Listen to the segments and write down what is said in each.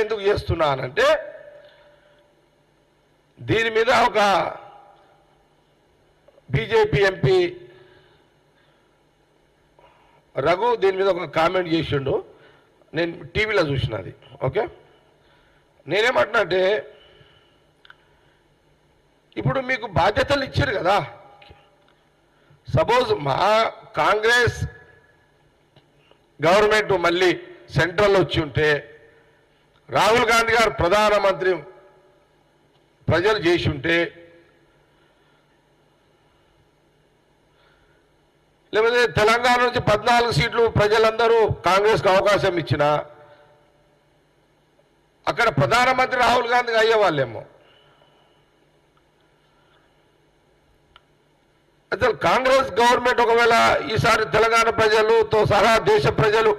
ఎందుకు చేస్తున్నానంటే దీని మీద ఒక బీజేపీ ఎంపీ రఘు దీని మీద ఒక కామెంట్ చేసిండు, నేను టీవీలో చూసినది. ఓకే, నేనేమంటున్నా అంటే ఇప్పుడు మీకు బాధ్యతలు ఇచ్చారు కదా. సపోజ్ మా కాంగ్రెస్ గవర్నమెంట్ మళ్ళీ సెంట్రల్ వచ్చి ఉంటే రాహుల్ గాంధీ గారు ప్రధానమంత్రి ప్రజలు చేసి ఉంటే, లేకపోతే తెలంగాణ నుంచి 14 సీట్లు ప్రజలందరూ కాంగ్రెస్కి అవకాశం ఇచ్చినా అక్కడ ప్రధానమంత్రి రాహుల్ గాంధీ అయ్యేవాళ్ళేమో. అసలు కాంగ్రెస్ గవర్నమెంట్ ఒకవేళ ఈసారి తెలంగాణ ప్రజలతో సహా దేశ ప్రజలు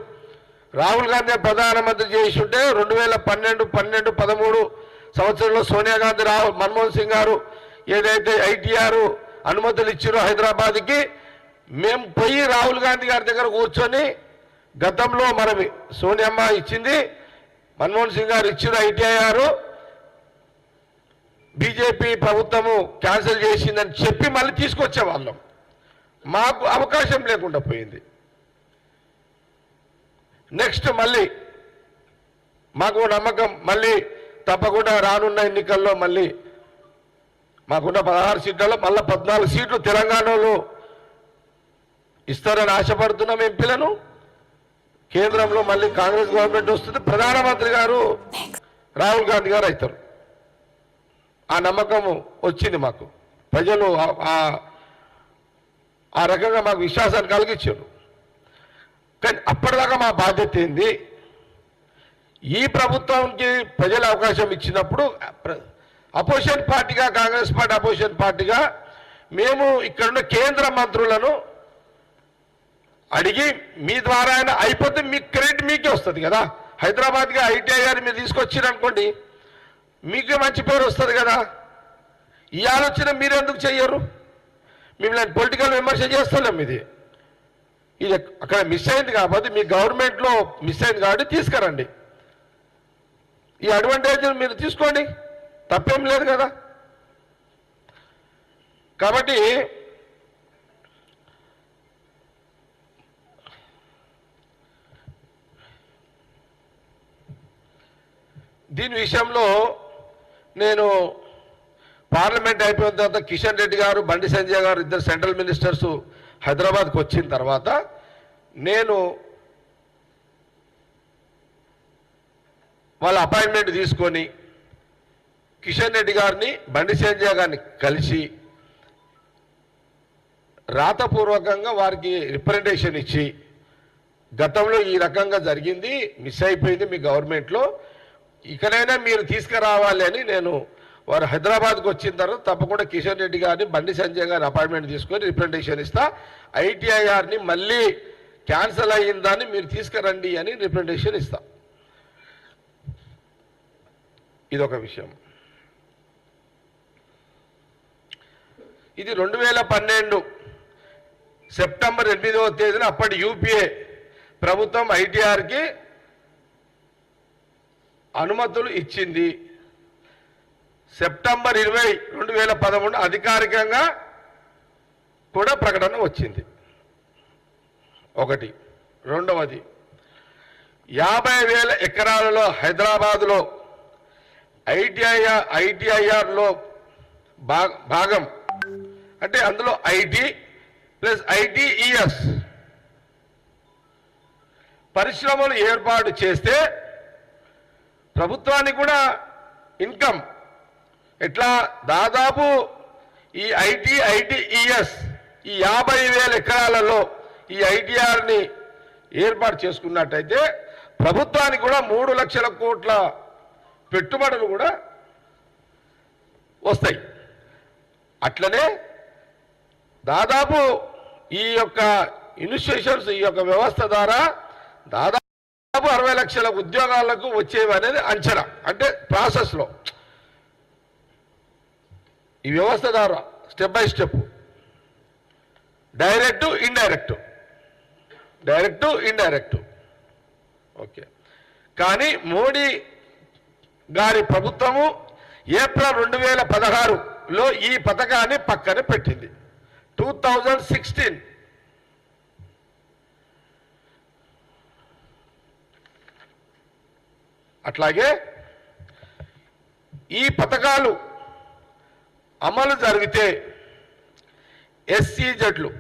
రాహుల్ గాంధీ ప్రధానమంత్రి చేసి ఉంటే 2012, 12, 13 సంవత్సరంలో సోనియా గాంధీ, మన్మోహన్ సింగ్ గారు ఏదైతే ఐటీఆర్ అనుమతులు ఇచ్చారో హైదరాబాద్కి, మేము పోయి రాహుల్ గాంధీ గారి దగ్గర కూర్చొని గతంలో మనం సోనియమ్మ ఇచ్చింది, మన్మోహన్ సింగ్ గారు ఇచ్చిన ఐటీఆర్ బీజేపీ ప్రభుత్వము క్యాన్సిల్ చేసిందని చెప్పి మళ్ళీ తీసుకొచ్చేవాళ్ళం. మాకు అవకాశం లేకుండా పోయింది. నెక్స్ట్ మళ్ళీ మాకు నమ్మకం, మళ్ళీ తప్పకుండా రానున్న ఎన్నికల్లో మళ్ళీ మాకున్న 16 సీట్లలో మళ్ళీ 14 సీట్లు తెలంగాణలో ఇస్తారని ఆశపడుతున్నాం ఎంపీలను. కేంద్రంలో మళ్ళీ కాంగ్రెస్ గవర్నమెంట్ వస్తుంది, ప్రధానమంత్రి గారు రాహుల్ గాంధీ గారు అవుతారు. ఆ నమ్మకం వచ్చింది మాకు. ప్రజలు ఆ రకంగా మాకు విశ్వాసాన్ని కలిగించారు. కానీ అప్పటిదాకా మా బాధ్యత ఏంది? ఈ ప్రభుత్వానికి ప్రజలు అవకాశం ఇచ్చినప్పుడు అపోజిషన్ పార్టీగా, కాంగ్రెస్ పార్టీ అపోజిషన్ పార్టీగా మేము ఇక్కడున్న కేంద్ర మంత్రులను అడిగి మీ ద్వారా అయినా అయిపోతే మీ క్రెడిట్ మీకే వస్తుంది కదా. హైదరాబాద్గా ఐటీఐఆర్ మీరు తీసుకొచ్చారనుకోండి, మీకే మంచి పేరు వస్తుంది కదా. ఈ ఆలోచన మీరు ఎందుకు చెయ్యరు? మిమ్మల్ని పొలిటికల్ విమర్శ చేస్తలేం. ఇది అక్కడ మిస్ అయింది కాబట్టి, మీ గవర్నమెంట్లో మిస్ అయింది కాబట్టి తీసుకురండి. ఈ అడ్వాంటేజ్ మీరు తీసుకోండి, తప్పేం లేదు కదా. కాబట్టి దీని విషయంలో నేను పార్లమెంట్ అయిపోయిన తర్వాత కిషన్ రెడ్డి గారు, బండి సంజయ్ గారు ఇద్దరు సెంట్రల్ మినిస్టర్స్ హైదరాబాద్కి వచ్చిన తర్వాత నేను వాళ్ళ అపాయింట్మెంట్ తీసుకొని కిషన్ రెడ్డి గారిని, బండి సంజయ్ గారిని కలిసి రాతపూర్వకంగా వారికి రిప్రజెంటేషన్ ఇచ్చి, గతంలో ఈ రకంగా జరిగింది, మిస్ అయిపోయింది మీ గవర్నమెంట్లో, ఇకనైనా మీరు తీసుకురావాలి అని నేను వారు హైదరాబాద్కి వచ్చిన తర్వాత తప్పకుండా కిషన్ రెడ్డి గారిని, బండి సంజయ్ గారిని అపాయింట్మెంట్ తీసుకొని రిప్రజెంటేషన్ ఇస్తా, ఐటీఐఆర్ని మళ్ళీ క్యాన్సిల్ అయ్యిందని మీరు తీసుకురండి అని రిప్రజెంటేషన్ ఇస్తా. ఇదొక విషయం. ఇది 2012 సెప్టెంబర్ 8వ తేదీన అప్పటి యూపీఏ ప్రభుత్వం ఐటీఆర్కి అనుమతులు ఇచ్చింది. సెప్టెంబర్ 20, 2013 అధికారికంగా కూడా ప్రకటన వచ్చింది. ఒకటి. రెండవది, 50,000 ఎకరాలలో హైదరాబాదులో ఐటీఐఆర్లో భాగం, అంటే అందులో ఐటీ ప్లస్ ఐటీఈఎస్ పరిశ్రమలు ఏర్పాటు చేస్తే ప్రభుత్వానికి కూడా ఇన్కమ్ ఎట్లా, దాదాపు ఈ ఐటీఈఎస్ ఈ 50,000 ఎకరాలలో ఈ ఐటీఆర్ని ఏర్పాటు చేసుకున్నట్టయితే ప్రభుత్వానికి కూడా 3 లక్షల కోట్ల పెట్టుబడులు కూడా వస్తాయి. అట్లనే దాదాపు ఈ యొక్క ఇన్స్టిట్యూషన్స్, ఈ యొక్క వ్యవస్థ ద్వారా దాదాపు 60 లక్షల ఉద్యోగాలకు వచ్చేవి అనేది అంచనా. అంటే ప్రాసెస్లో ఈ వ్యవస్థ ద్వారా step by step, direct indirect. Okay. కానీ మోడీ గారి ప్రభుత్వము ఏప్రిల్ 2016లో ఈ పథకాన్ని పక్కన పెట్టింది. 2016 అట్లాగే ఈ పథకాలు అమలు జరిగితే ఎస్సీజెడ్లు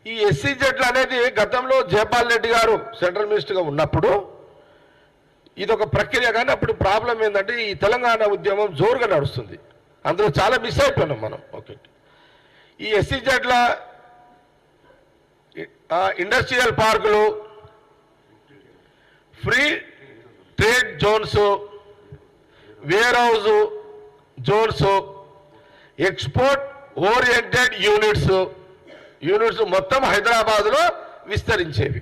ఈ ఎస్సీజెడ్లు అనేది గతంలో జయపాల్ రెడ్డి గారు సెంట్రల్ మినిస్టర్గా ఉన్నప్పుడు ఇదొక ప్రక్రియ. కానీ అప్పుడు ప్రాబ్లం ఏంటంటే ఈ తెలంగాణ ఉద్యమం జోరుగా నడుస్తుంది, అందులో చాలా మిస్ అయిపోయినాం మనం. ఓకే, ఈ ఎస్సీజెడ్ల ఇండస్ట్రియల్ పార్కులు, free trade zones, warehouse zones, export oriented units మొత్తం హైదరాబాద్లో విస్తరించేవి.